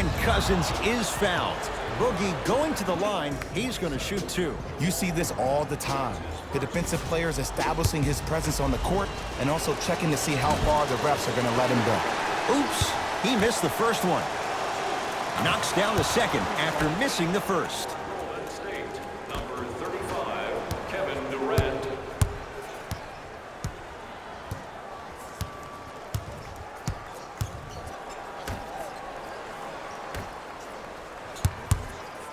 And Cousins is fouled. Boogie going to the line. He's going to shoot two. You see this all the time. The defensive players establishing his presence on the court and also checking to see how far the refs are going to let him go. Oops, he missed the first one. Knocks down the second after missing the first. Golden State, number 35, Kevin Durant.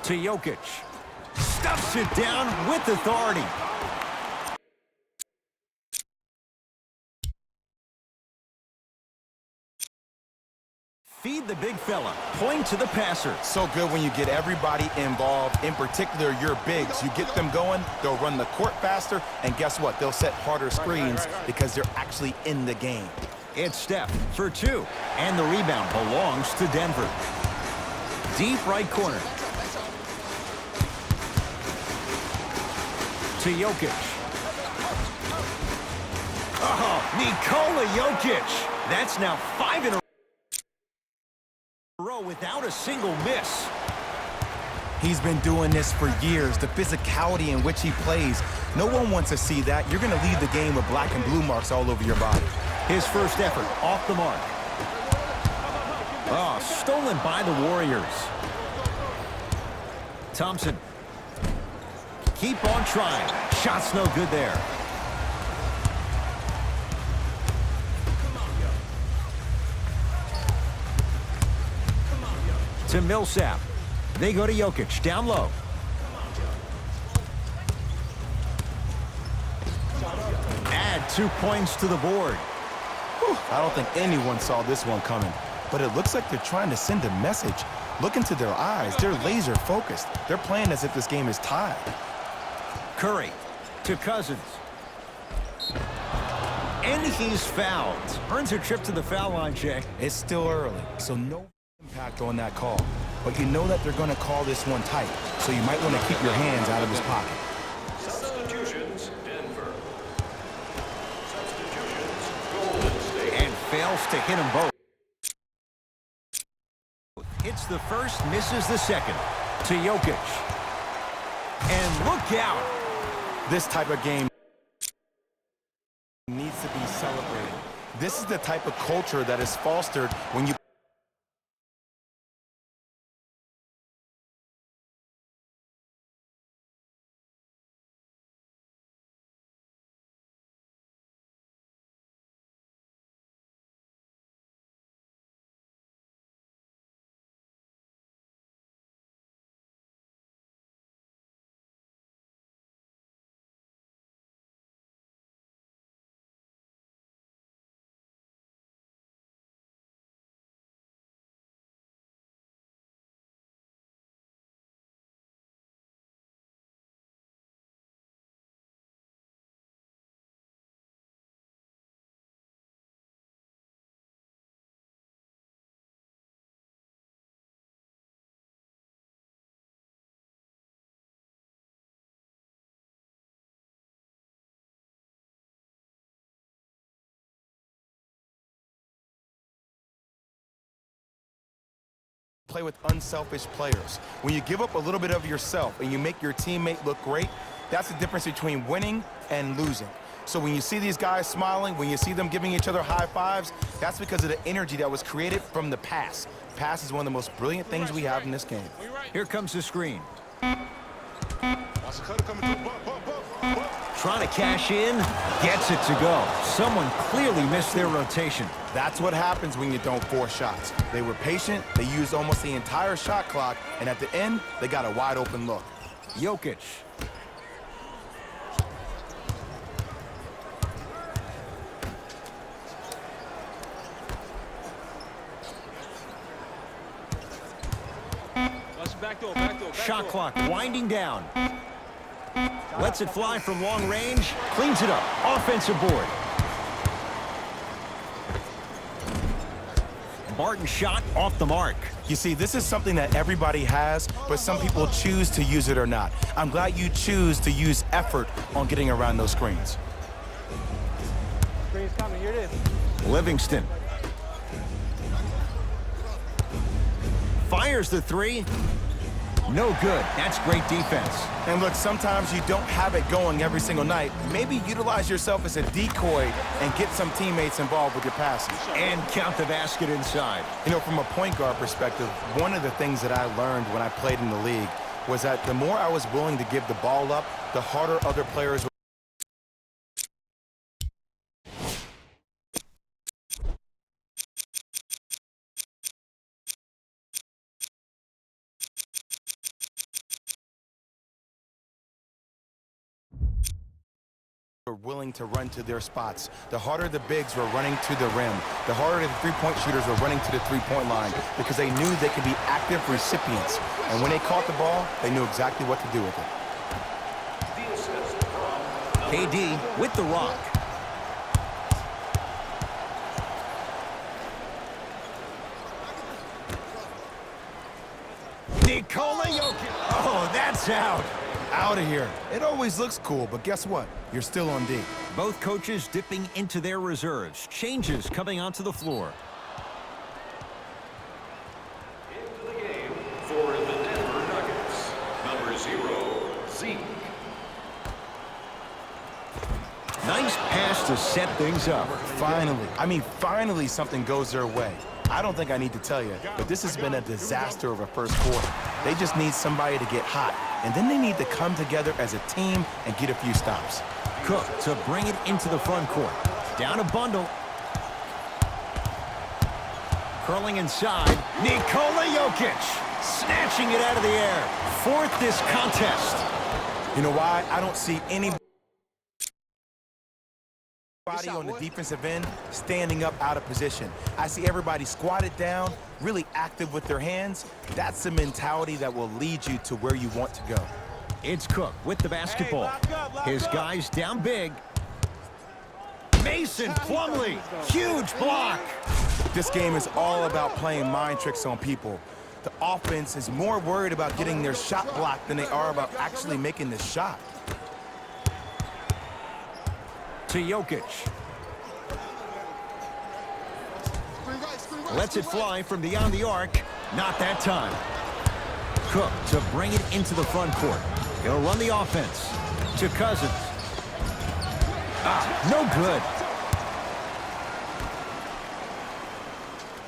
To Jokic. Stuffs it down with authority. Feed the big fella. Point to the passer. So good when you get everybody involved, in particular your bigs. You get them going, they'll run the court faster, and guess what? They'll set harder screens because they're actually in the game. It's Steph for two. And the rebound belongs to Denver. Deep right corner. To Jokic. Oh, Nikola Jokic. That's now 5 in a row without a single miss. He's been doing this for years. The physicality in which he plays. No one wants to see that. You're going to leave the game with black and blue marks all over your body. His first effort off the mark. Oh, stolen by the Warriors. Thompson. Keep on trying. Shot's no good there. To Millsap. They go to Jokic. Down low. Add 2 points to the board. Whew, I don't think anyone saw this one coming. But it looks like they're trying to send a message. Look into their eyes. They're laser focused. They're playing as if this game is tied. Curry to Cousins. And he's fouled. Earns a trip to the foul line, Jay. It's still early, so no impact on that call. But you know that they're going to call this one tight, so you might want to keep your hands out of his pocket. Substitutions, Denver. Substitutions, Golden State. And fails to hit them both. Hits the first, misses the second. To Jokic. And look out. This type of game needs to be celebrated. This is the type of culture that is fostered when you play with unselfish players. When you give up a little bit of yourself and you make your teammate look great, that's the difference between winning and losing. So when you see these guys smiling, when you see them giving each other high fives, that's because of the energy that was created from the pass. Pass is one of the most brilliant things we have in this game. Here comes the screen. Trying to cash in, gets it to go. Someone clearly missed their rotation. That's what happens when you don't force shots. They were patient, they used almost the entire shot clock, and at the end, they got a wide open look. Jokic. Shot clock winding down. Lets it fly from long range. Cleans it up. Offensive board. Barton shot off the mark. You see, this is something that everybody has, but some people choose to use it or not. I'm glad you choose to use effort on getting around those screens. Screen's coming. Here it is. Livingston. Fires the three. No good. That's great defense. And look, sometimes you don't have it going every single night. Maybe utilize yourself as a decoy and get some teammates involved with your passing. And count the basket inside. You know, from a point guard perspective, one of the things that I learned when I played in the league was that the more I was willing to give the ball up, the harder other players were willing to run to their spots. The harder the bigs were running to the rim, the harder the three-point shooters were running to the three-point line because they knew they could be active recipients. And when they caught the ball, they knew exactly what to do with it. KD with the rock. Nikola Jokic. Oh, that's out. Out of here. It always looks cool, but guess what? You're still on D. Both coaches dipping into their reserves. Changes coming onto the floor. Into the game for the Denver Nuggets, number 0, Zeke. Nice pass to set things up. Finally something goes their way. I don't think I need to tell you, but this has been a disaster of a first quarter. They just need somebody to get hot, and then they need to come together as a team and get a few stops. Cook to bring it into the front court. Down a bundle. Curling inside. Nikola Jokic snatching it out of the air. Fourth this contest. You know why? I don't see anybody on the defensive end standing up out of position. I see everybody squatted down, really active with their hands. That's the mentality that will lead you to where you want to go. It's Cook with the basketball. His guys down big. Mason Plumlee, huge block. This game is all about playing mind tricks on people. The offense is more worried about getting their shot blocked than they are about actually making the shot. To Jokic. Lets it fly from beyond the arc. Not that time. Cook to bring it into the front court. He'll run the offense. To Cousins. No good.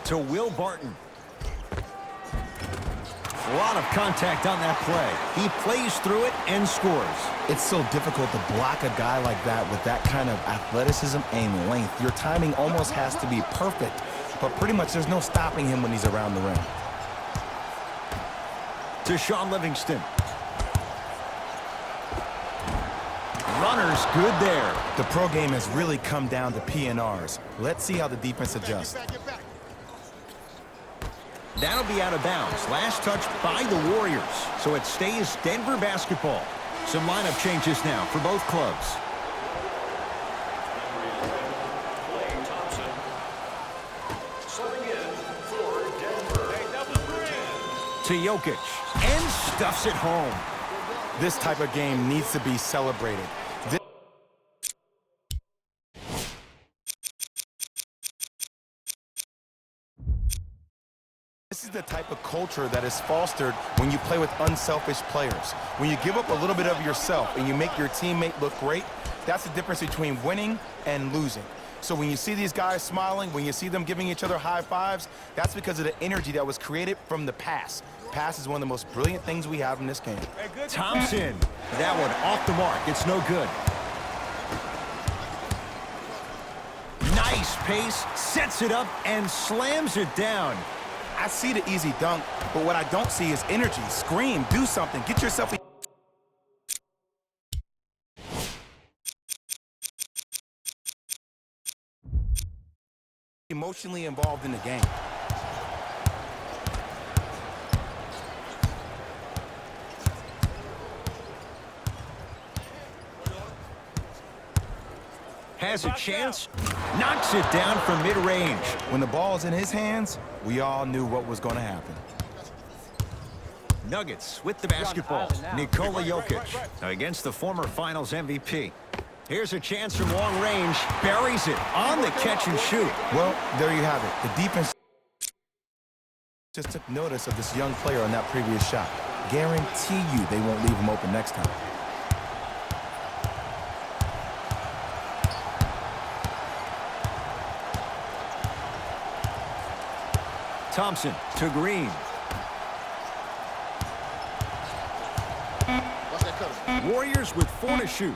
To Will Barton. A lot of contact on that play. He plays through it and scores. It's so difficult to block a guy like that with that kind of athleticism and length. Your timing almost has to be perfect, but pretty much there's no stopping him when he's around the rim. To Shaun Livingston. Runners good there. The pro game has really come down to PNRs. Let's see how the defense adjusts. That'll be out of bounds. Last touch by the Warriors. So it stays Denver basketball. Some lineup changes now for both clubs. Klay Thompson. Subbing in for Denver, number 10. To Jokic. And stuffs it home. This type of game needs to be celebrated. This is the type of culture that is fostered when you play with unselfish players. When you give up a little bit of yourself and you make your teammate look great, that's the difference between winning and losing. So when you see these guys smiling, when you see them giving each other high fives, that's because of the energy that was created from the pass. Pass is one of the most brilliant things we have in this game. Thompson. That one off the mark. It's no good. Nice pace. Sets it up and slams it down. I see the easy dunk, but what I don't see is energy. Scream, do something, get yourself emotionally involved in the game. Has a chance, knocks it down from mid-range. When the ball's in his hands, we all knew what was going to happen. Nuggets with the basketball. Nikola Jokic against the former Finals MVP. Here's a chance from long range. Buries it on the catch and shoot. Well, there you have it. The defense just took notice of this young player on that previous shot. Guarantee you they won't leave him open next time. Thompson to Green. Warriors with 4 to shoot.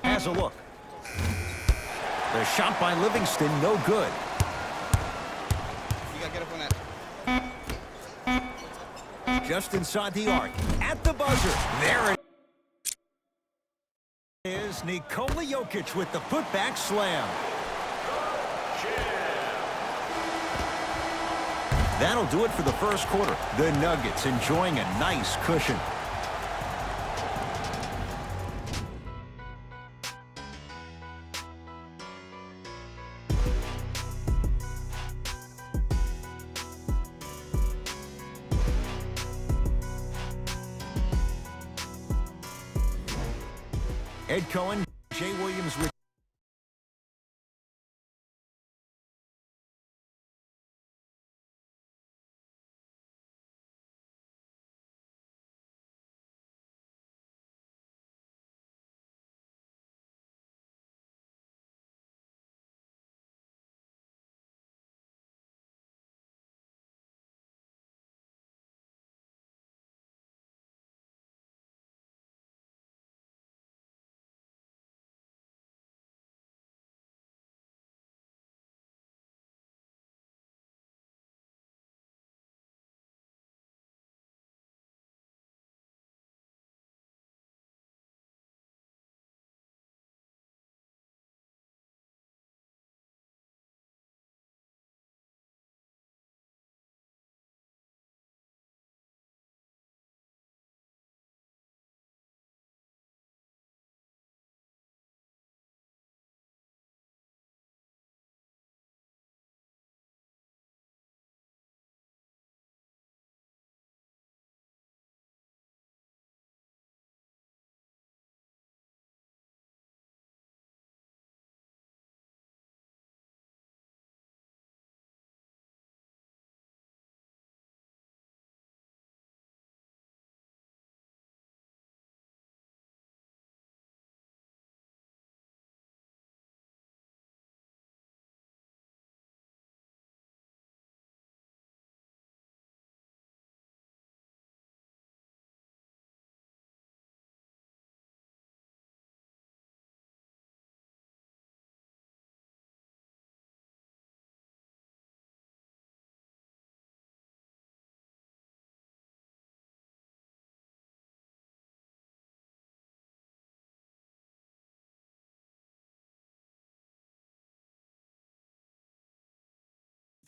Has a look. The shot by Livingston, no good. You gotta get up on that. Just inside the arc. At the buzzer. There it is. Nikola Jokic with the putback slam. That'll do it for the first quarter. The Nuggets enjoying a nice cushion. Ed Cohen, Jay Williams with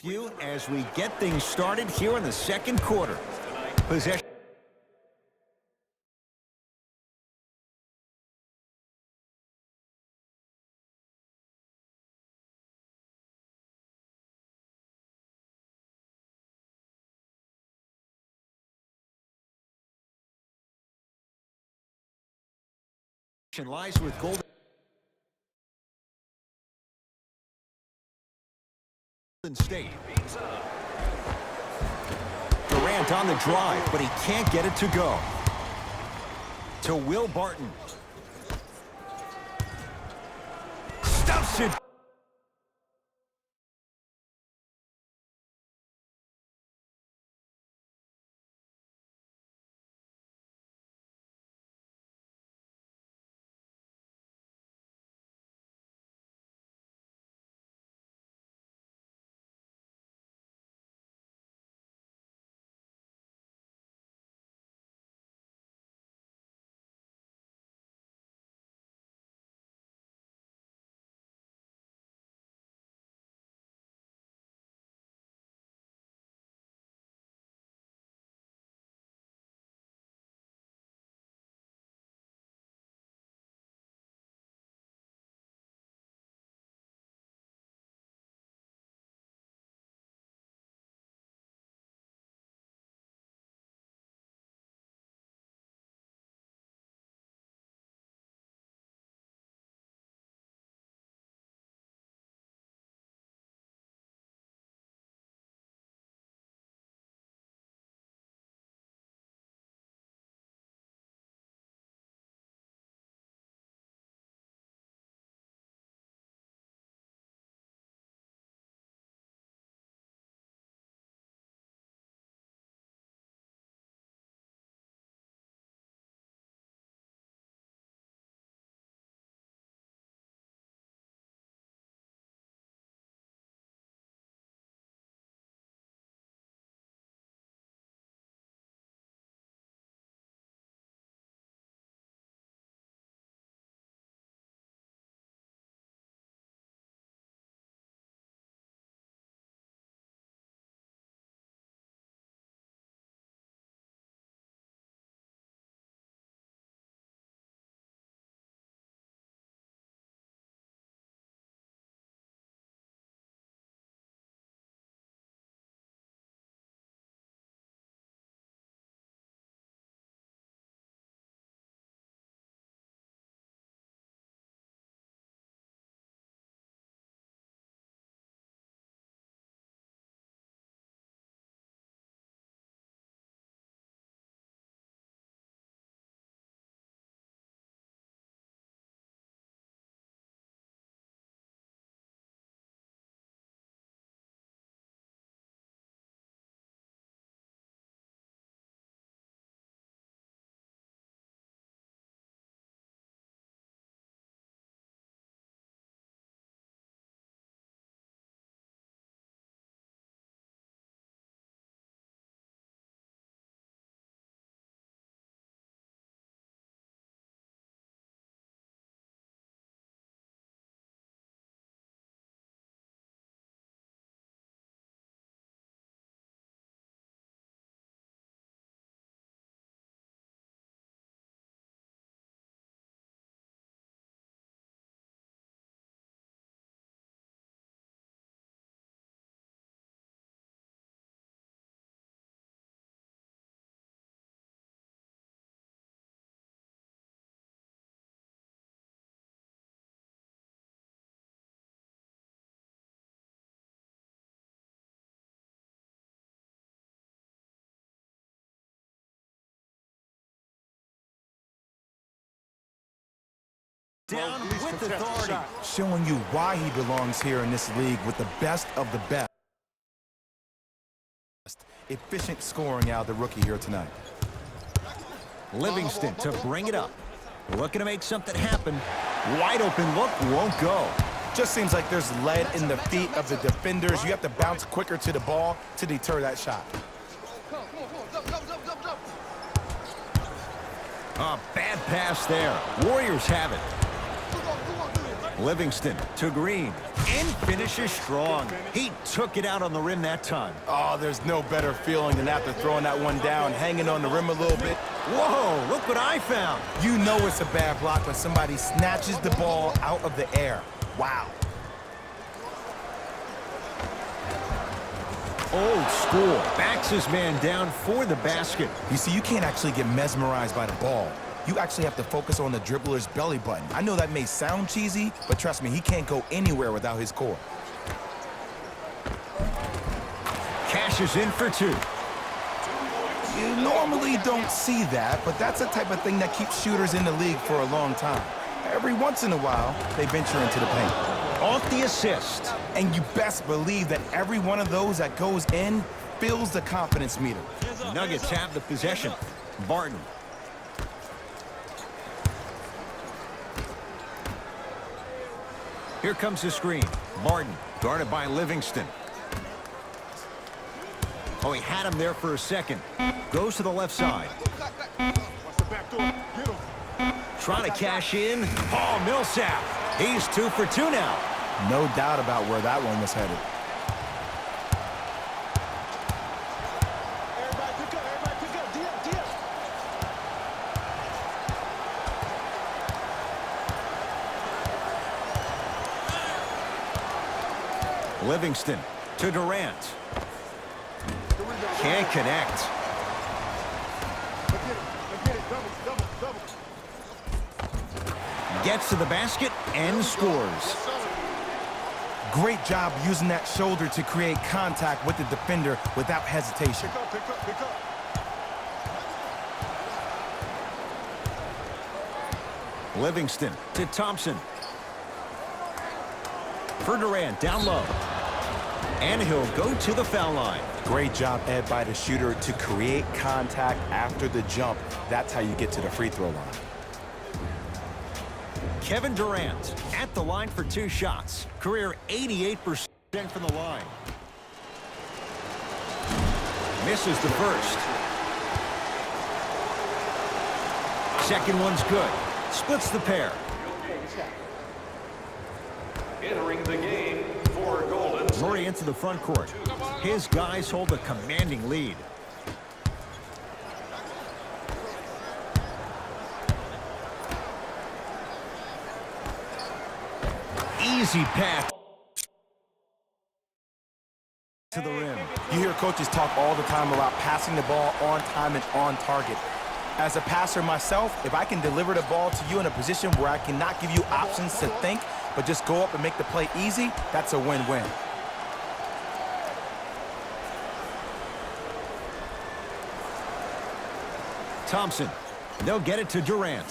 you as we get things started here in the second quarter. Possession. Lies with Golden State. Durant on the drive, but he can't get it to go. To Will Barton. Stuffs it. down with authority. Showing you why he belongs here in this league with the best of the best. Efficient scoring out of the rookie here tonight. Livingston to bring it up. Looking to make something happen. Wide open look, won't go. Just seems like there's lead in the feet of the defenders. You have to bounce quicker to the ball to deter that shot. A bad pass there. Warriors have it. Livingston to Green. And finishes strong. He took it out on the rim that time. Oh, there's no better feeling than after throwing that one down, hanging on the rim a little bit. Whoa, look what I found. You know it's a bad block when somebody snatches the ball out of the air. Wow. Old school. Backs his man down for the basket. You see, you can't actually get mesmerized by the ball. You actually have to focus on the dribbler's belly button. I know that may sound cheesy, but trust me, he can't go anywhere without his core. Cashes in for two. You normally don't see that, but that's the type of thing that keeps shooters in the league for a long time. Every once in a while, they venture into the paint. Off the assist. And you best believe that every one of those that goes in fills the confidence meter. Nuggets have the possession. Barton. Here comes the screen. Barton, guarded by Livingston. Oh, he had him there for a second. Goes to the left side. Trying to cash in. Paul Millsap. He's 2 for 2 now. No doubt about where that one was headed. Livingston to Durant. Can't connect. Gets to the basket and scores. Great job using that shoulder to create contact with the defender without hesitation. Livingston to Thompson. For Durant, down low. And he'll go to the foul line. Great job, Ed, by the shooter to create contact after the jump. That's how you get to the free throw line. Kevin Durant at the line for 2 shots. Career 88% from the line. Misses the first. Second one's good. Splits the pair. Entering the game for Golden State. Murray into the front court. His guys hold a commanding lead. Easy pass to the rim. You hear coaches talk all the time about passing the ball on time and on target. As a passer myself, if I can deliver the ball to you in a position where I cannot give you options to think, but just go up and make the play easy, that's a win-win. Thompson. They'll get it to Durant.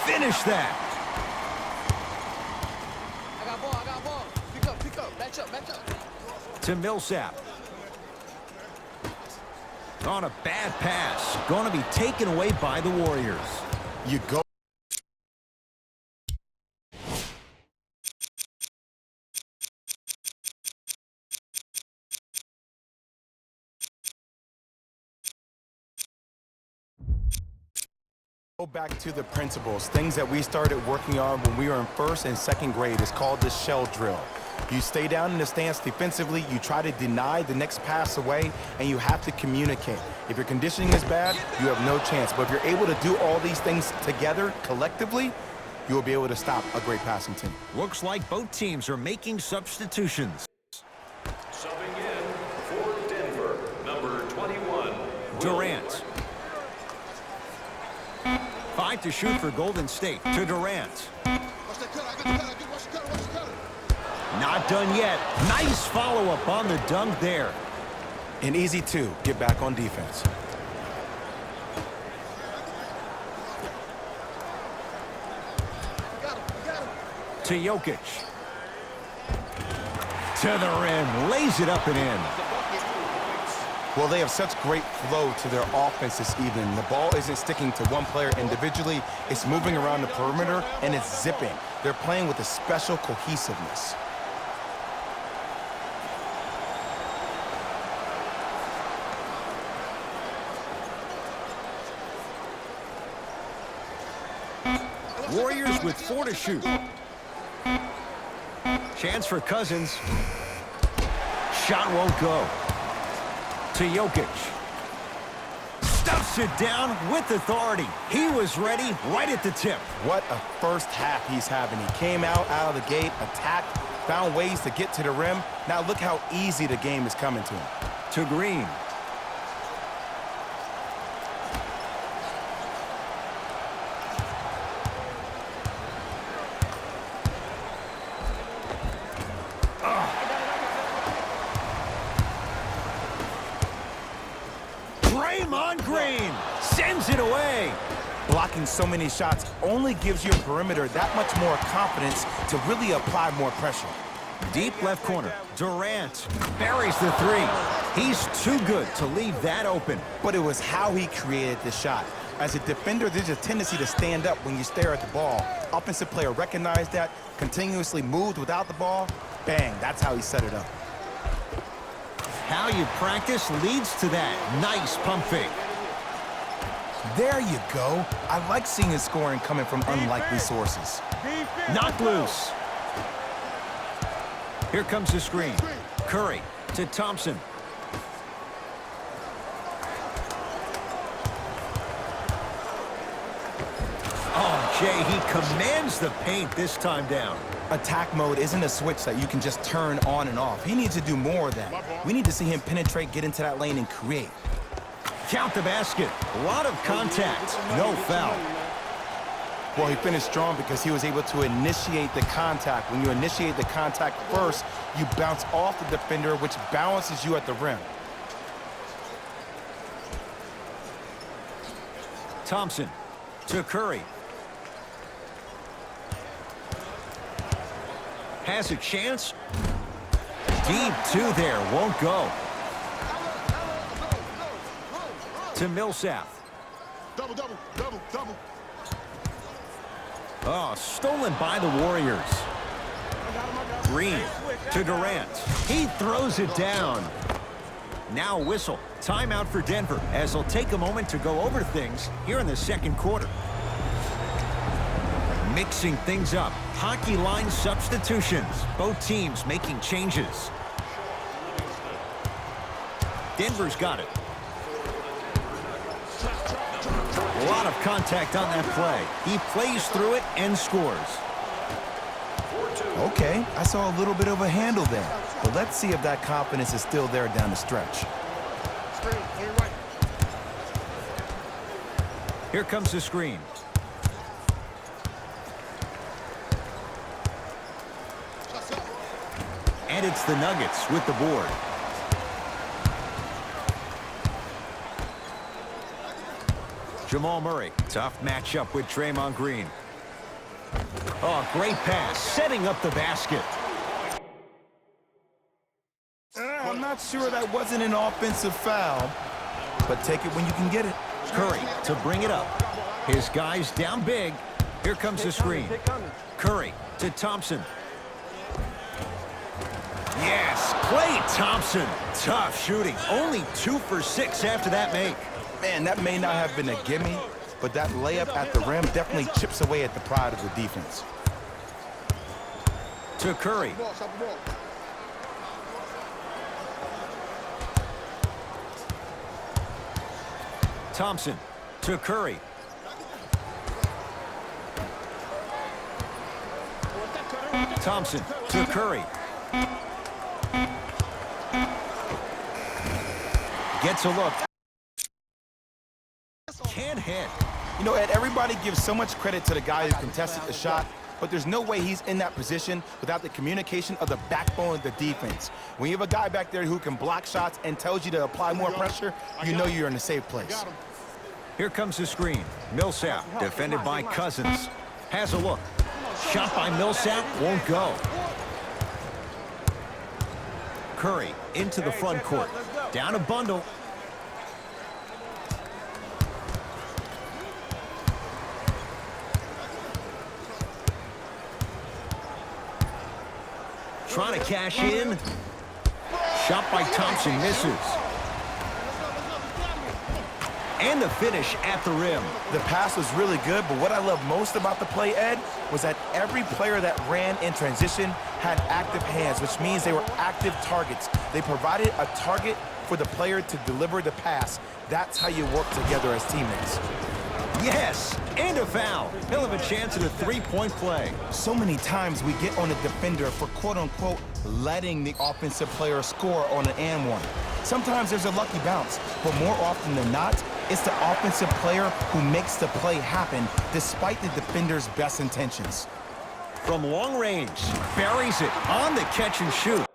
Finish that. I got ball. Pick up. Match up. To Millsap. On a bad pass. Going to be taken away by the Warriors. You go. Go back to the principles, things that we started working on when we were in 1st and 2nd grade. It's called the shell drill. You stay down in the stance defensively, you try to deny the next pass away, and you have to communicate. If your conditioning is bad, you have no chance. But if you're able to do all these things together, collectively, you will be able to stop a great passing team. Looks like both teams are making substitutions. Subbing in for Denver, number 21. Durant. 5 to shoot for Golden State. To Durant. Not done yet. Nice follow-up on the dunk there. An easy 2, get back on defense. To Jokic. To the rim. Lays it up and in. Well, they have such great flow to their offense this evening. The ball isn't sticking to one player individually. It's moving around the perimeter, and it's zipping. They're playing with a special cohesiveness. Warriors with 4 to shoot. Chance for Cousins. Shot won't go. To Jokic. Stuffs it down with authority. He was ready right at the tip. What a first half he's having. He came out of the gate, attacked, found ways to get to the rim. Now look how easy the game is coming to him. To Green. Draymond Green sends it away. Blocking so many shots only gives your perimeter that much more confidence to really apply more pressure. Deep left corner. Durant buries the 3. He's too good to leave that open. But it was how he created the shot. As a defender, there's a tendency to stand up when you stare at the ball. Offensive player recognized that, continuously moved without the ball. Bang, that's how he set it up. How you practice leads to that. Nice pump fake. There you go. I like seeing his scoring coming from unlikely sources. Knocked loose. Here comes the screen. Curry to Thompson. Oh, Jay, he commands the paint this time down. Attack mode isn't a switch that you can just turn on and off. He needs to do more of that. We need to see him penetrate, get into that lane, and create. Count the basket. A lot of contact. No foul. Well, he finished strong because he was able to initiate the contact. When you initiate the contact first, you bounce off the defender, which balances you at the rim. Thompson to Curry. Has a chance. Deep 2 there. Won't go. To Millsap. Double, double, double, double. Oh, stolen by the Warriors. Green to Durant. He throws it down. Now whistle. Timeout for Denver as they'll take a moment to go over things here in the second quarter. Mixing things up. Hockey line substitutions. Both teams making changes. Denver's got it. A lot of contact on that play. He plays through it and scores. Okay, I saw a little bit of a handle there. But let's see if that confidence is still there down the stretch. Here comes the screen. And it's the Nuggets with the board. Jamal Murray, tough matchup with Draymond Green. Oh, great pass, setting up the basket. I'm not sure that wasn't an offensive foul, but take it when you can get it. Curry to bring it up. His guys down big. Here comes the screen. Curry to Thompson. Yes, Klay Thompson. Tough shooting. Only 2 for 6 after that make. Man, that may not have been a gimme, but that layup at the rim definitely chips away at the pride of the defense. To Curry. Thompson to Curry. Thompson to Curry. Gets a look. Can't hit. You know, Ed, everybody gives so much credit to the guy who contested the shot, but there's no way he's in that position without the communication of the backbone of the defense. When you have a guy back there who can block shots and tells you to apply more pressure, you know you're in a safe place. Here comes the screen. Millsap, defended by Cousins. Has a look. Shot by Millsap won't go. Curry into the front court. Down a bundle. Trying to cash in. Shot by Thompson misses. And the finish at the rim. The pass was really good, but what I love most about the play, Ed, was that every player that ran in transition had active hands, which means they were active targets. They provided a target for the player to deliver the pass. That's how you work together as teammates. Yes, and a foul. He'll have a chance at a three-point play. So many times we get on the defender for quote-unquote letting the offensive player score on an and one. Sometimes there's a lucky bounce, but more often than not, it's the offensive player who makes the play happen despite the defender's best intentions. From long range, buries it on the catch and shoot.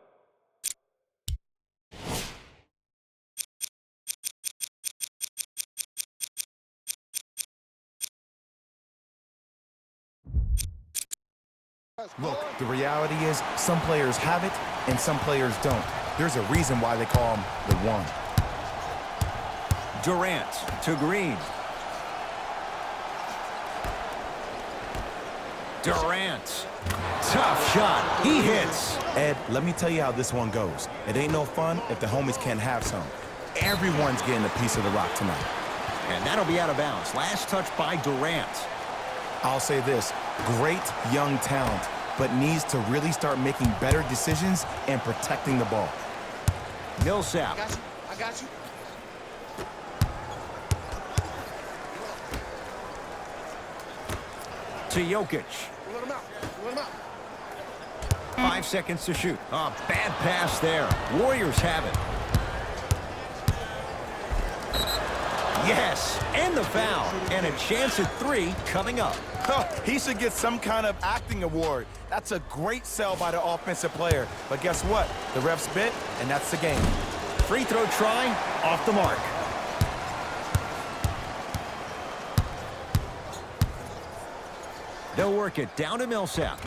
Look, the reality is some players have it and some players don't. There's a reason why they call him the one. Durant to Green. Durant. Tough shot. He hits. Ed, let me tell you how this one goes. It ain't no fun if the homies can't have some. Everyone's getting a piece of the rock tonight. And that'll be out of bounds. Last touch by Durant. I'll say this, great young talent, but needs to really start making better decisions and protecting the ball. Millsap. I got you. To Jokic. Let him out. Let him out. 5 seconds to shoot. Oh, bad pass there. Warriors have it. Yes, and the foul. And a chance at three coming up. He should get some kind of acting award. That's a great sell by the offensive player. But guess what? The refs bit, and that's the game. Free throw try, off the mark. They'll work it down to Millsap.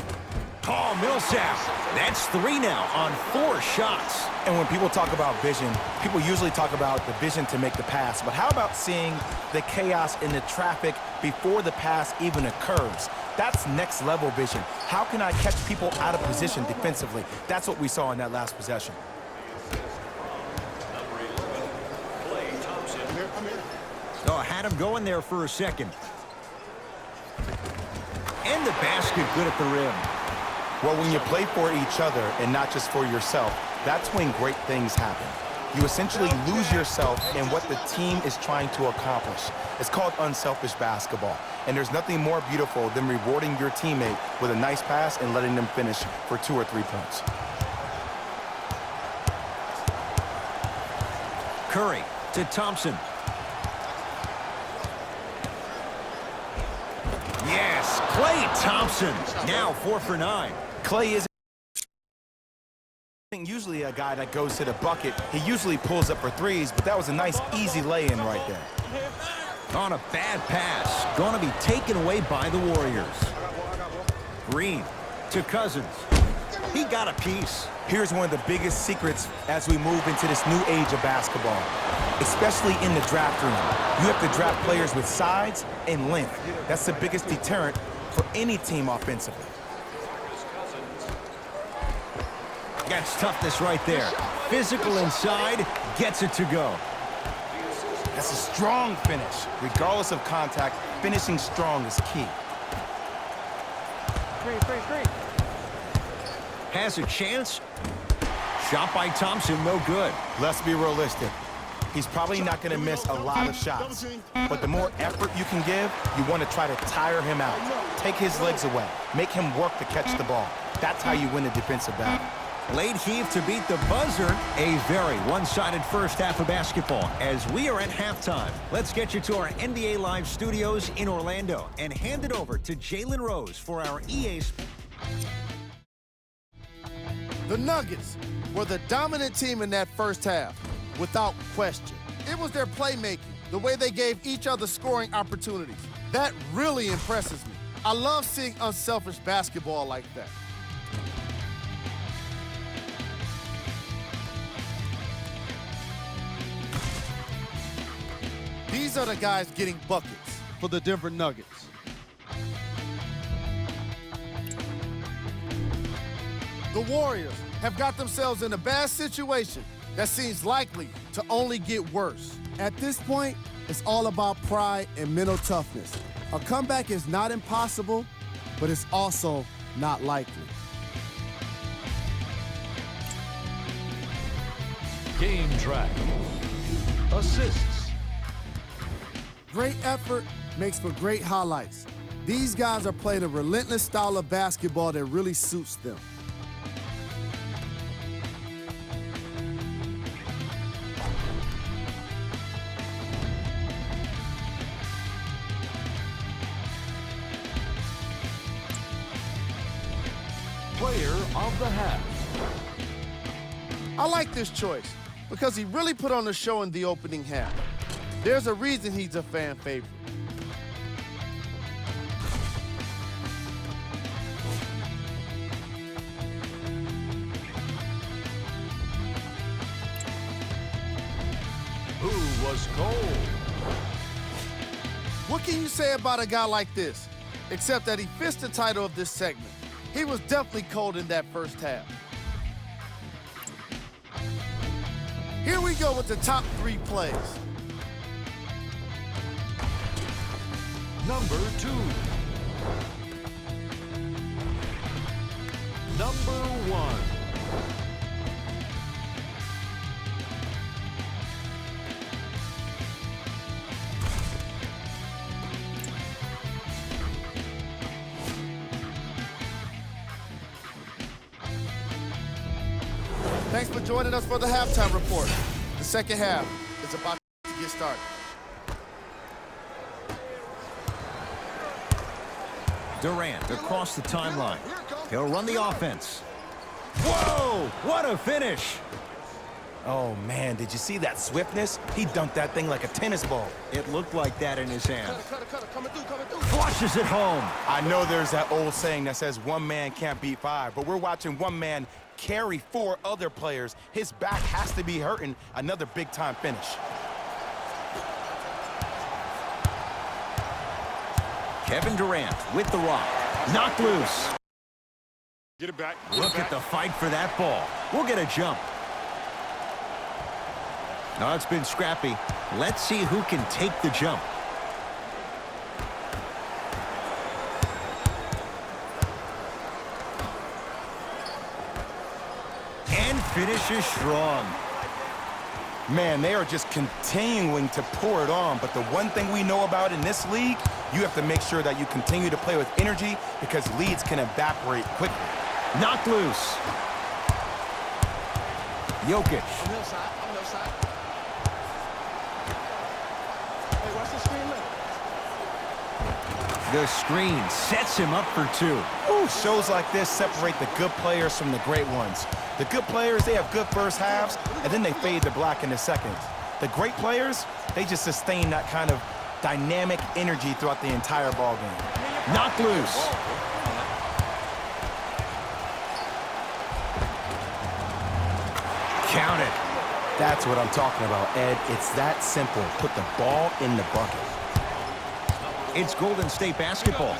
Oh, Millsap. That's three now on 4 shots. And when people talk about vision, people usually talk about the vision to make the pass. But how about seeing the chaos in the traffic before the pass even occurs? That's next level vision. How can I catch people out of position defensively? That's what we saw in that last possession. Number 11, Klay Thompson. Oh, had him going there for a second. And the basket good at the rim. Well, when you play for each other and not just for yourself, that's when great things happen. You essentially lose yourself in what the team is trying to accomplish. It's called unselfish basketball. And there's nothing more beautiful than rewarding your teammate with a nice pass and letting them finish for 2 or 3 points. Curry to Thompson. Yes, Klay Thompson. Now 4 for 9. Klay isn't usually a guy that goes to the bucket. He usually pulls up for threes, but that was a nice, easy lay-in right there. On a bad pass. Going to be taken away by the Warriors. Green to Cousins. He got a piece. Here's one of the biggest secrets as we move into this new age of basketball, especially in the draft room. You have to draft players with size and length. That's the biggest deterrent for any team offensively. That's toughness right there. Physical inside, gets it to go. That's a strong finish. Regardless of contact, finishing strong is key. Green. Has a chance. Shot by Thompson, no good. Let's be realistic. He's probably not going to miss a lot of shots. But the more effort you can give, you want to try to tire him out. Take his legs away. Make him work to catch the ball. That's how you win a defensive battle. Late heave to beat the buzzer. A very one-sided first half of basketball as we are at halftime. Let's get you to our NBA Live studios in Orlando and hand it over to Jalen Rose for our EA. The Nuggets were the dominant team in that first half, without question. It was their playmaking, the way they gave each other scoring opportunities. That really impresses me. I love seeing unselfish basketball like that. These are the guys getting buckets for the Denver Nuggets. The Warriors have got themselves in a bad situation that seems likely to only get worse. At this point, it's all about pride and mental toughness. A comeback is not impossible, but it's also not likely. Game track. Assists. Great effort makes for great highlights. These guys are playing a relentless style of basketball that really suits them. Player of the half. I like this choice because he really put on a show in the opening half. There's a reason he's a fan favorite. Who was cold? What can you say about a guy like this, except that he fits the title of this segment? He was definitely cold in that first half. Here we go with the top 3 plays. Number 2. Number 1. Thanks for joining us for the halftime report. The second half is about to get started. Durant across the timeline. He'll run the offense. Whoa, what a finish. Oh, man, did you see that swiftness? He dunked that thing like a tennis ball. It looked like that in his hand. Cutter, coming through. Flushes it home. I know there's that old saying that says one man can't beat 5, but we're watching one man carry 4 other players. His back has to be hurting. Another big-time finish. Kevin Durant with the rock. Knocked loose. Get it back. Look at the fight for that ball. We'll get a jump. No, it's been scrappy. Let's see who can take the jump. And finishes strong. Man, they are just continuing to pour it on, but the one thing we know about in this league, you have to make sure that you continue to play with energy because leads can evaporate quickly. Knocked loose. Jokic. I'm left side. Hey, watch the screen look. The screen sets him up for 2. Ooh, shows like this separate the good players from the great ones. The good players, they have good first halves, and then they fade to black in the second. The great players, they just sustain that kind of dynamic energy throughout the entire ball game. Knocked loose. Count it. That's what I'm talking about, Ed. It's that simple. Put the ball in the bucket. It's Golden State basketball.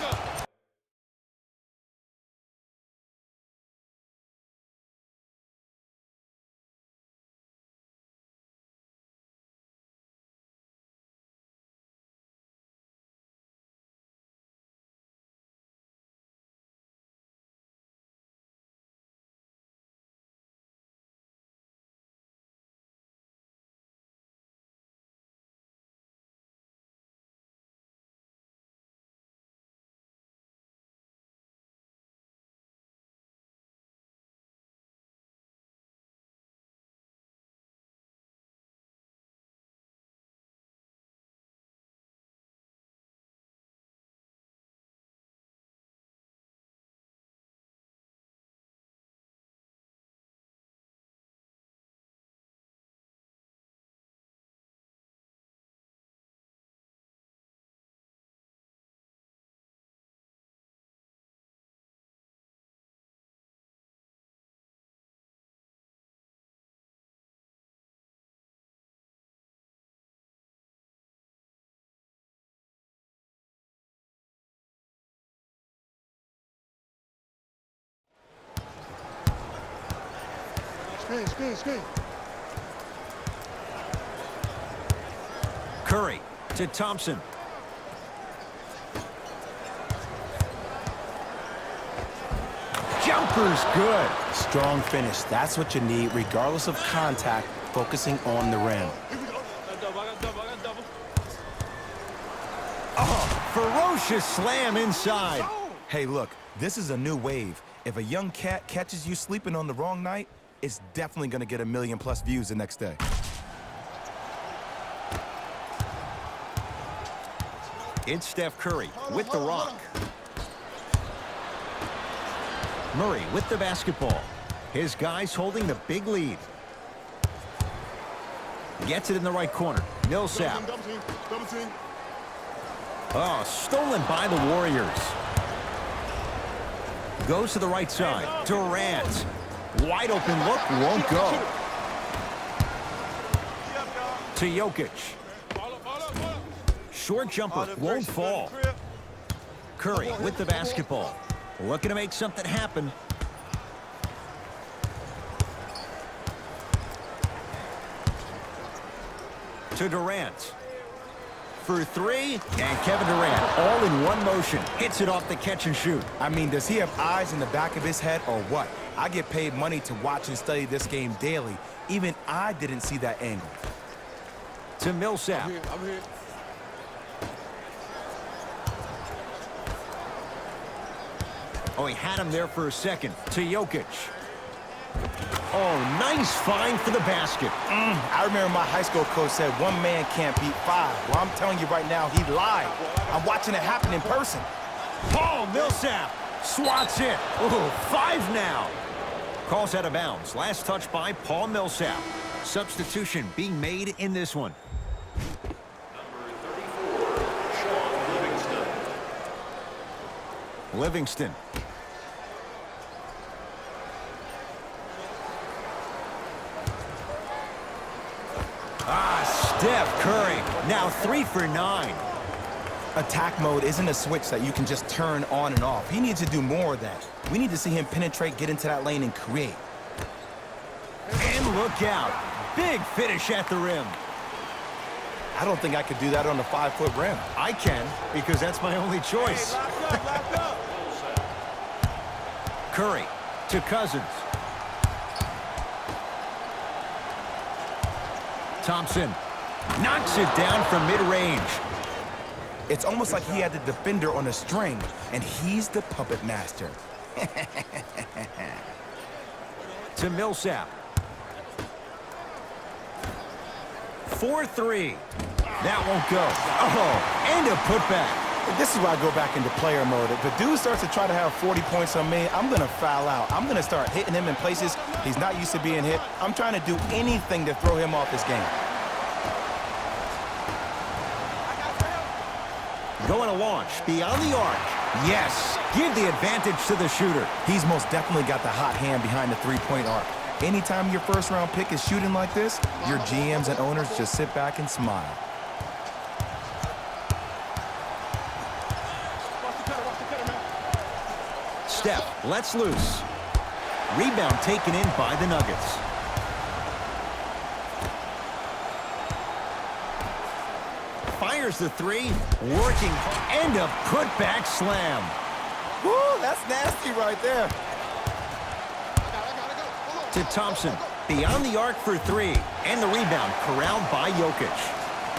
Screen. Curry to Thompson. Jumper's good. Strong finish. That's what you need, regardless of contact, focusing on the rim. Oh, ferocious slam inside. Hey, look, this is a new wave. If a young cat catches you sleeping on the wrong night, it's definitely going to get 1 million+ views the next day. It's Steph Curry with the rock. Murray with the basketball. His guys holding the big lead. Gets it in the right corner. Millsap. Double team. Oh, stolen by the Warriors. Goes to the right side. Durant. Wide open look, won't go. To Jokic. Short jumper, won't fall. Curry with the basketball. Looking to make something happen. To Durant. For three, and Kevin Durant, all in one motion, hits it off the catch and shoot. I mean, does he have eyes in the back of his head or what? I get paid money to watch and study this game daily. Even I didn't see that angle. To Millsap. I'm here. Oh, he had him there for a second. To Jokic. Oh, nice find for the basket. I remember my high school coach said 1 man can't beat 5. Well, I'm telling you right now, he lied. I'm watching it happen in person. Paul Millsap swats it. Oh, 5 now. Calls out of bounds. Last touch by Paul Millsap. Substitution being made in this one. Number 34, Sean Livingston. Livingston. Steph Curry, now 3 for 9. Attack mode isn't a switch that you can just turn on and off. He needs to do more of that. We need to see him penetrate, get into that lane, and create. And look out. Big finish at the rim. I don't think I could do that on a 5-foot rim. I can, because that's my only choice. Lock up. Curry to Cousins. Thompson knocks it down from mid-range. It's almost like he had the defender on a string, and he's the puppet master. To Millsap. 4-3. That won't go. Oh, and a putback. This is why I go back into player mode. If the dude starts to try to have 40 points on me, I'm going to foul out. I'm going to start hitting him in places he's not used to being hit. I'm trying to do anything to throw him off his game. Going to launch beyond the arc. Yes, give the advantage to the shooter. He's most definitely got the hot hand behind the three-point arc. Anytime your first-round pick is shooting like this, your GMs and owners just sit back and smile. Steph lets loose. Rebound taken in by the Nuggets. Fires the three, working hard, and a putback slam. Woo, that's nasty right there. To Thompson, beyond the arc for three, and the rebound corralled by Jokic.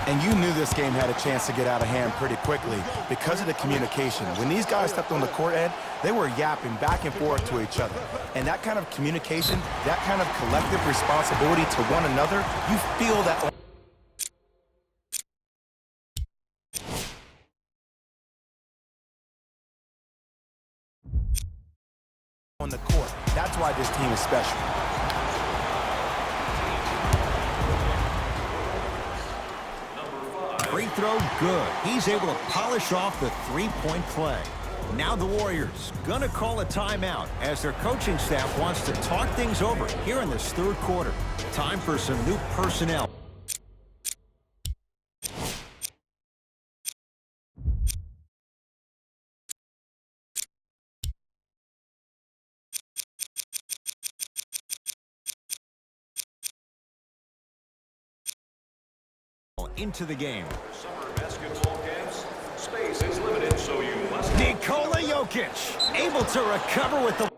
And you knew this game had a chance to get out of hand pretty quickly because of the communication. When these guys stepped on the court, Ed, they were yapping back and forth to each other. And that kind of communication, that kind of collective responsibility to one another, you feel that on the court. That's why this team is special. Free throw good. He's able to polish off the three-point play. Now the Warriors gonna call a timeout as their coaching staff wants to talk things over here in this third quarter. Time for some new personnel. into the game. Summer basketball camps. Space is limited, so you must... Nikola Jokic able to recover with the...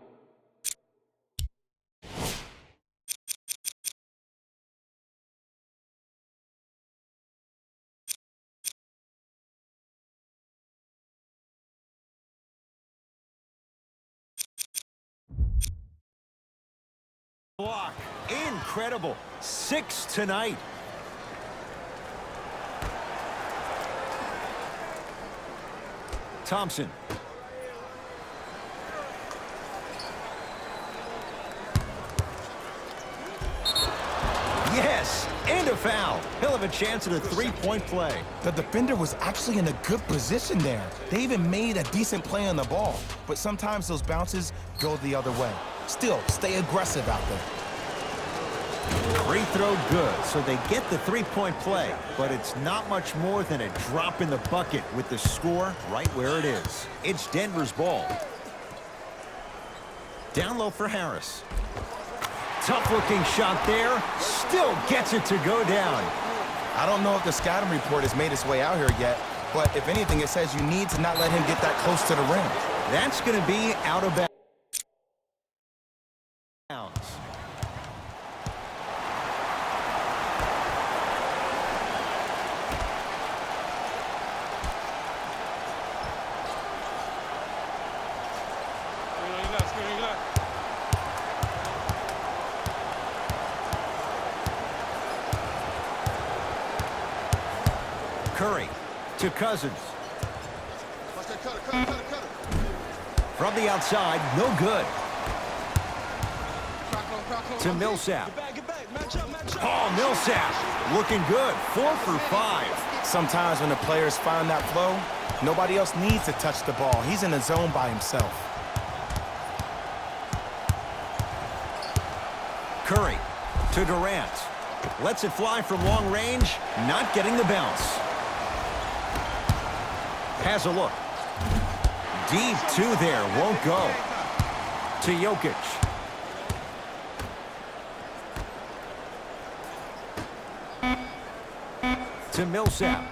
block. Incredible. 6 tonight. Thompson. Yes, and a foul. He'll have a chance at a three-point play. The defender was actually in a good position there. They even made a decent play on the ball, but sometimes those bounces go the other way. Still, stay aggressive out there. Free throw good, so they get the three-point play, but it's not much more than a drop in the bucket with the score right where it is. It's Denver's ball. Down low for Harris. Tough-looking shot there. Still gets it to go down. I don't know if the scouting report has made its way out here yet, but if anything, it says you need to not let him get that close to the rim. That's going to be out of bounds. Curry to Cousins. Watch that cutter. From the outside, no good. To Millsap. Paul Millsap looking good. 4 for 5. Sometimes when the players find that flow, nobody else needs to touch the ball. He's in the zone by himself. Curry to Durant. Lets it fly from long range, not getting the bounce. Has a look. Deep 2 there, won't go. To Jokic. To Millsap.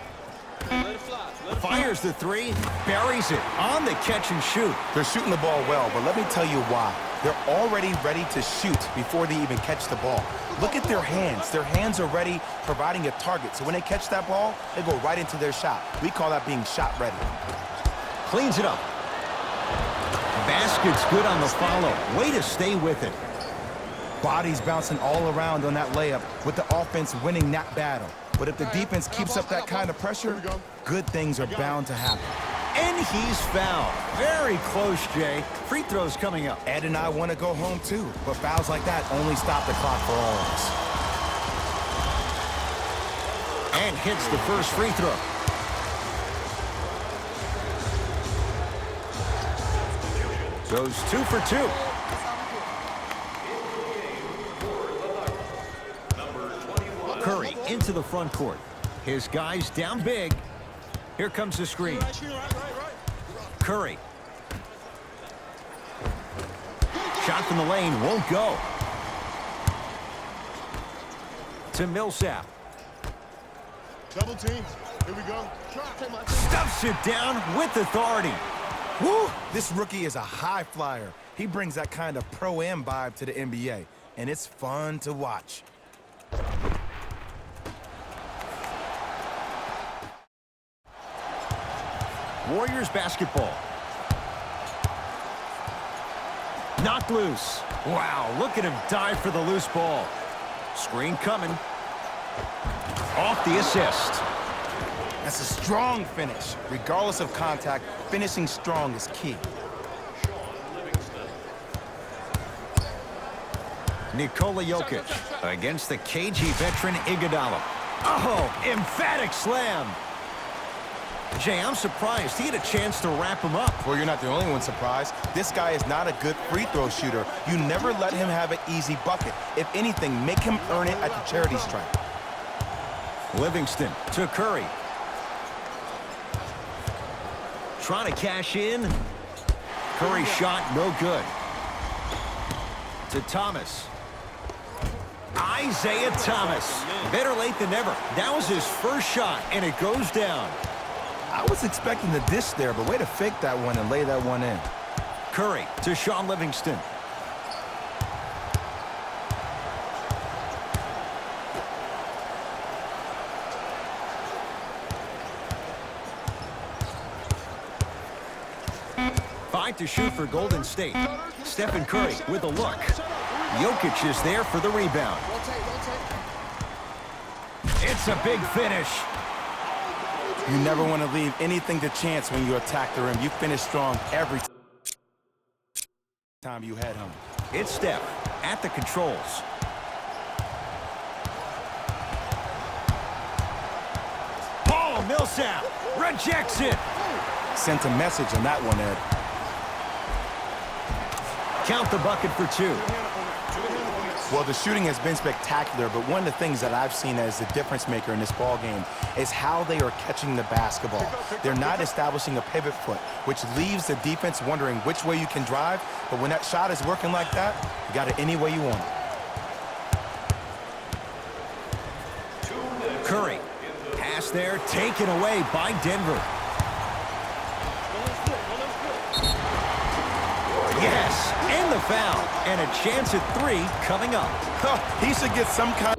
Fires the 3, buries it on the catch and shoot. They're shooting the ball well, but let me tell you why. They're already ready to shoot before they even catch the ball. Look at their hands. Their hands are ready, providing a target. So when they catch that ball, they go right into their shot. We call that being shot ready. Cleans it up. Basket's good on the follow. Way to stay with it. Bodies bouncing all around on that layup with the offense winning that battle. But if the defense keeps up that kind of pressure, good things are bound to happen. And he's fouled. Very close, Jay. Free throws coming up. Ed and I want to go home too, but fouls like that only stop the clock for all of us. And hits the first free throw. Goes 2 for 2. Curry into the front court. His guys down big. Here comes the screen. Curry. Shot from the lane won't go. To Millsap. Double teams. Here we go. Stuffs it down with authority. Woo! This rookie is a high flyer. He brings that kind of pro-am vibe to the NBA, and it's fun to watch. Warriors basketball. Knocked loose. Wow, look at him dive for the loose ball. Screen coming. Off the assist. That's a strong finish. Regardless of contact, finishing strong is key. Nikola Jokic against the KG veteran Iguodala. Oh, emphatic slam. Jay, I'm surprised he had a chance to wrap him up. Well, you're not the only one surprised. This guy is not a good free throw shooter. You never let him have an easy bucket. If anything, make him earn it at the charity stripe. Livingston to Curry. Trying to cash in. Curry shot no good. To Thomas. Isaiah Thomas. Better late than never. That was his first shot, and it goes down. I was expecting the dish there, but way to fake that one and lay that one in. Curry to Sean Livingston. Five to shoot for Golden State. Stephen Curry with a look. Jokic is there for the rebound. It's a big finish. You never want to leave anything to chance when you attack the rim. You finish strong every time you head home. It's Steph at the controls. Paul Millsap rejects it. Sent a message on that one, Ed. Count the bucket for two. Well, the shooting has been spectacular, but one of the things that I've seen as the difference maker in this ball game is how they are catching the basketball. They're not establishing a pivot foot, which leaves the defense wondering which way you can drive, but when that shot is working like that, you got it any way you want it. Curry, pass there, taken away by Denver. Yes, and the foul, and a chance at three coming up. He should get some kind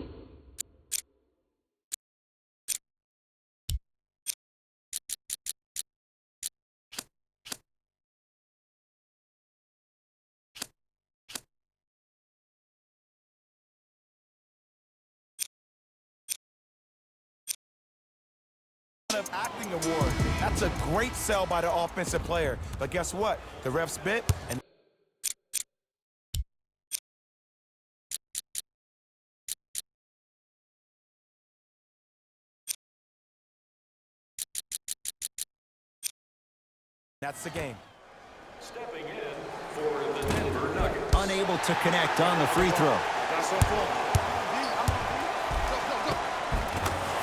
of acting award. That's a great sell by the offensive player. But guess what? The ref spit, and that's the game. Stepping in for the Denver Nuggets. Unable to connect on the free throw.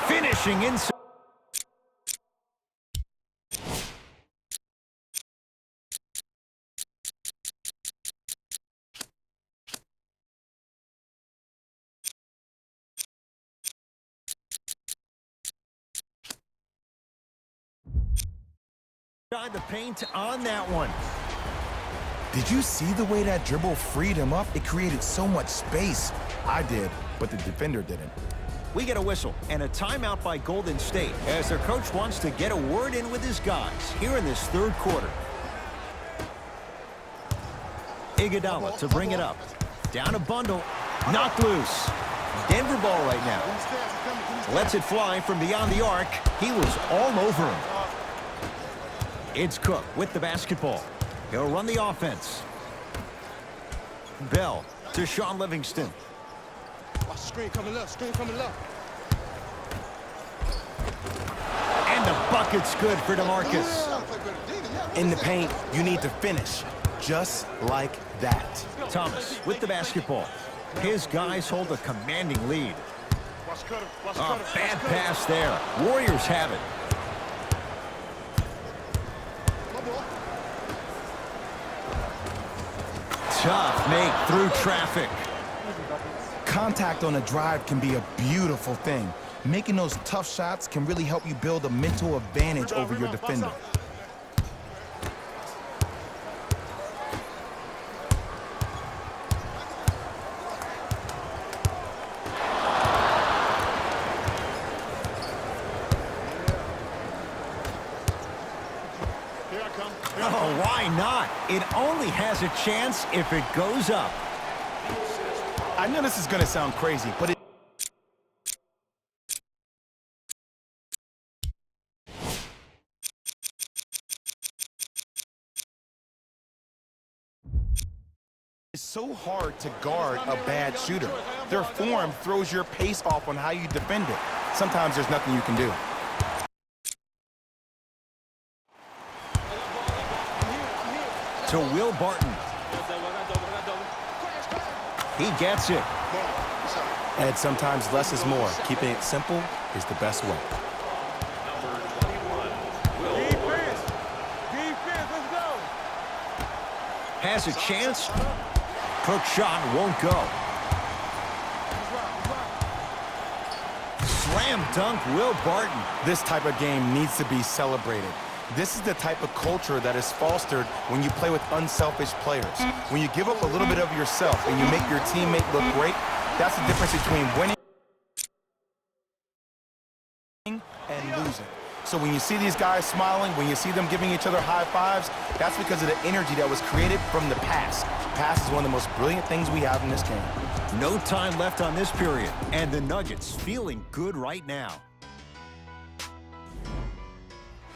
Finishing inside. The paint on that one. Did you see the way that dribble freed him up? It created so much space. I did, but the defender didn't. We get a whistle and a timeout by Golden State as their coach wants to get a word in with his guys here in this third quarter. Iguodala to bring it up. Down a bundle. Knocked loose. Denver ball right now. Lets it fly from beyond the arc. He was all over him. It's Cook with the basketball. He'll run the offense. Bell to Sean Livingston. Watch the screen coming left, screen coming left. And the bucket's good for DeMarcus. In the paint, you need to finish just like that. Thomas with the basketball. His guys hold a commanding lead. A bad pass there. Warriors have it. Tough make through traffic. Contact on a drive can be a beautiful thing. Making those tough shots can really help you build a mental advantage over your defender. Oh, why not? It only has a chance if it goes up. I know this is going to sound crazy, but it's so hard to guard a bad shooter. Their form throws your pace off on how you defend it. Sometimes there's nothing you can do. To Will Barton. He gets it. And sometimes less is more. Keeping it simple is the best way. Number 21, Will Barton. Defense, let's go. Has a chance. Cook shot won't go. Slam dunk, Will Barton. This type of game needs to be celebrated. This is the type of culture that is fostered when you play with unselfish players. When you give up a little bit of yourself and you make your teammate look great, that's the difference between winning and losing. So when you see these guys smiling, when you see them giving each other high fives, that's because of the energy that was created from the pass. Pass is one of the most brilliant things we have in this game. No time left on this period, and the Nuggets feeling good right now.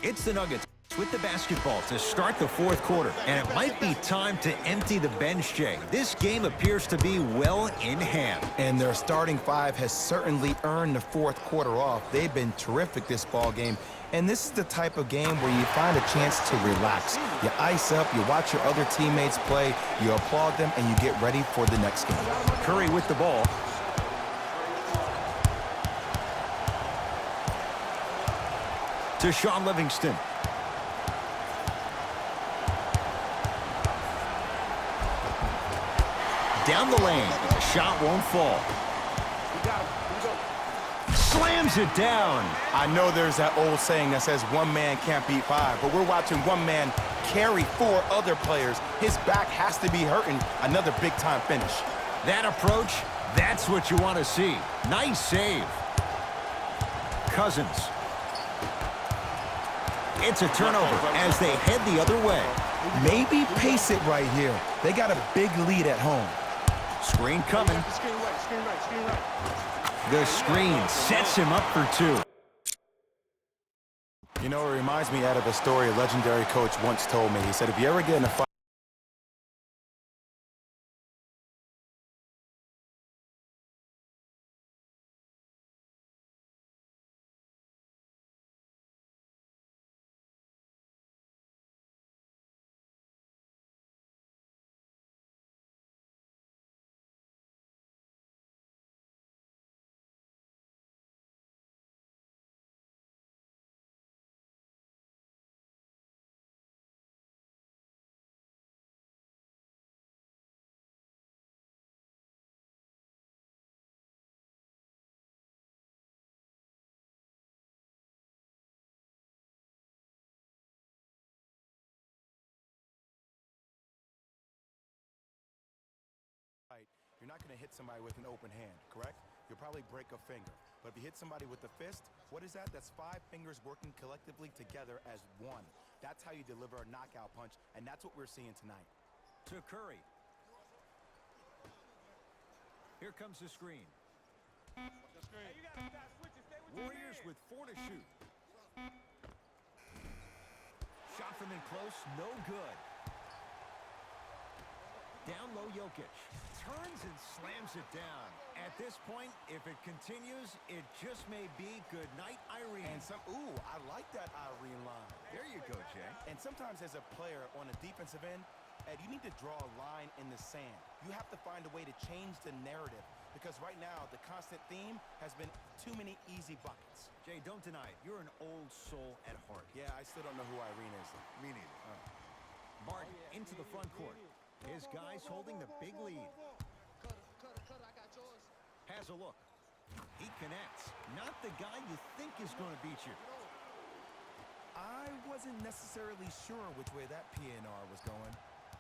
It's the Nuggets with the basketball to start the fourth quarter, and it might be time to empty the bench, Jay. This game appears to be well in hand. And their starting five has certainly earned the fourth quarter off. They've been terrific this ball game. And this is the type of game where you find a chance to relax. You ice up, you watch your other teammates play, you applaud them, and you get ready for the next game. Curry with the ball. To Shaun Livingston. Down the lane. The shot won't fall. Slams it down. I know there's that old saying that says one man can't beat five, but we're watching one man carry four other players. His back has to be hurting. Another big-time finish. That approach, that's what you want to see. Nice save. Cousins. It's a turnover as they head the other way. Maybe pace it right here. They got a big lead at home. Screen coming. The screen sets him up for two. You know, it reminds me out of a story a legendary coach once told me. He said, if you ever get in a fight, you're not going to hit somebody with an open hand, correct? You'll probably break a finger. But if you hit somebody with the fist, what is that? That's five fingers working collectively together as one. That's how you deliver a knockout punch, and that's what we're seeing tonight. To Curry. Here comes the screen. Warriors with 4 to shoot. Shot from in close, no good. Down low, Jokic. Turns and slams it down. At this point, if it continues, it just may be good night, Irene. And ooh, I like that Irene line. There you go, Jay. And sometimes as a player on the defensive end, Ed, you need to draw a line in the sand. You have to find a way to change the narrative because right now the constant theme has been too many easy buckets. Jay, don't deny it. You're an old soul at heart. Yeah, I still don't know who Irene is. Me neither. Martin into the front court. His guys holding the big lead. Cutter, I got yours. Has a look. He connects. Not the guy you think is going to beat you. I wasn't necessarily sure which way that PNR was going,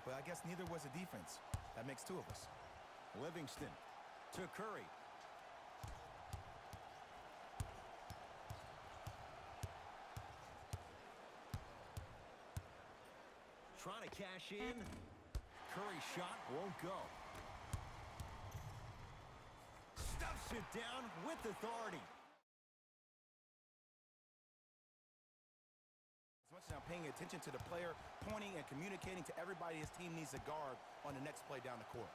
but I guess neither was the defense. That makes two of us. Livingston to Curry. Trying to cash in. Curry's shot won't go. Stuffs it down with authority. As much as I'm paying attention to the player, pointing and communicating to everybody his team needs a guard on the next play down the court.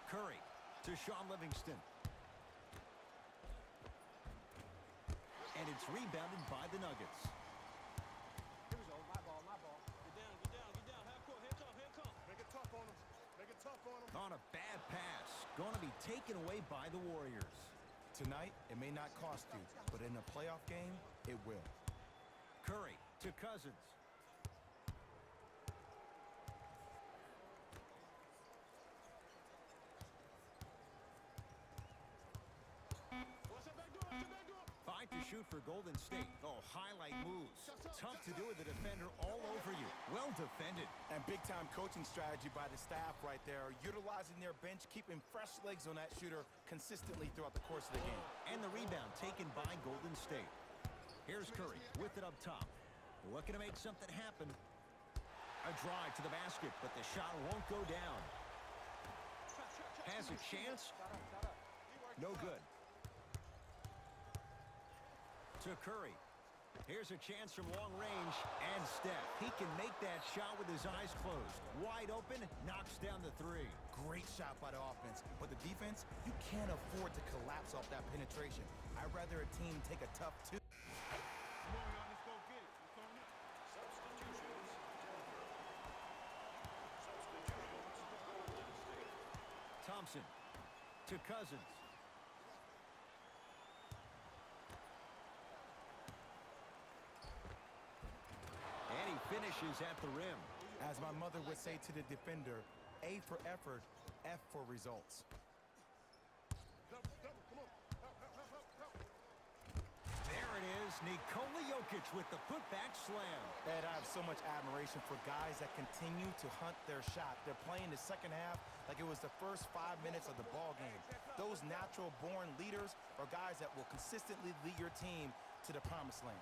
Curry to Shaun Livingston. And it's rebounded by the Nuggets. Here we go. My ball. Get down. Half court. Here come. Make it tough on him. Make it tough on him. On a bad pass. Going to be taken away by the Warriors. Tonight, it may not cost you, but in a playoff game, it will. Curry to Cousins. shoot for Golden State. Oh, highlight moves. Tough to do with the defender all over you. Well defended. And big-time coaching strategy by the staff right there, utilizing their bench, keeping fresh legs on that shooter consistently throughout the course of the game. And the rebound taken by Golden State. Here's Curry with it up top. Looking to make something happen. A drive to the basket, but the shot won't go down. Has a chance. No good. To Curry. Here's a chance from long range. And Steph. He can make that shot with his eyes closed. Wide open, knocks down the three. Great shot by the offense, but the defense, you can't afford to collapse off that penetration. I'd rather a team take a tough two. Come on, y'all. Let's go get it. Let's go now. Substitutions, Denver. Substitutions, Golden State. Thompson to Cousins. And he finishes at the rim. As my mother would say to the defender, A for effort, F for results. Double, come on. Help. There it is, Nikola Jokic with the putback slam. Ed, I have so much admiration for guys that continue to hunt their shot. They're playing the second half like it was the first 5 minutes of the ball game. Those natural-born leaders are guys that will consistently lead your team to the promised land.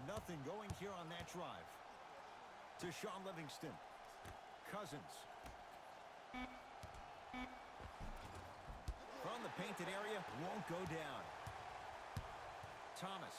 Nothing going here on that drive. To Shaun Livingston. Cousins. From the painted area, won't go down. Thomas.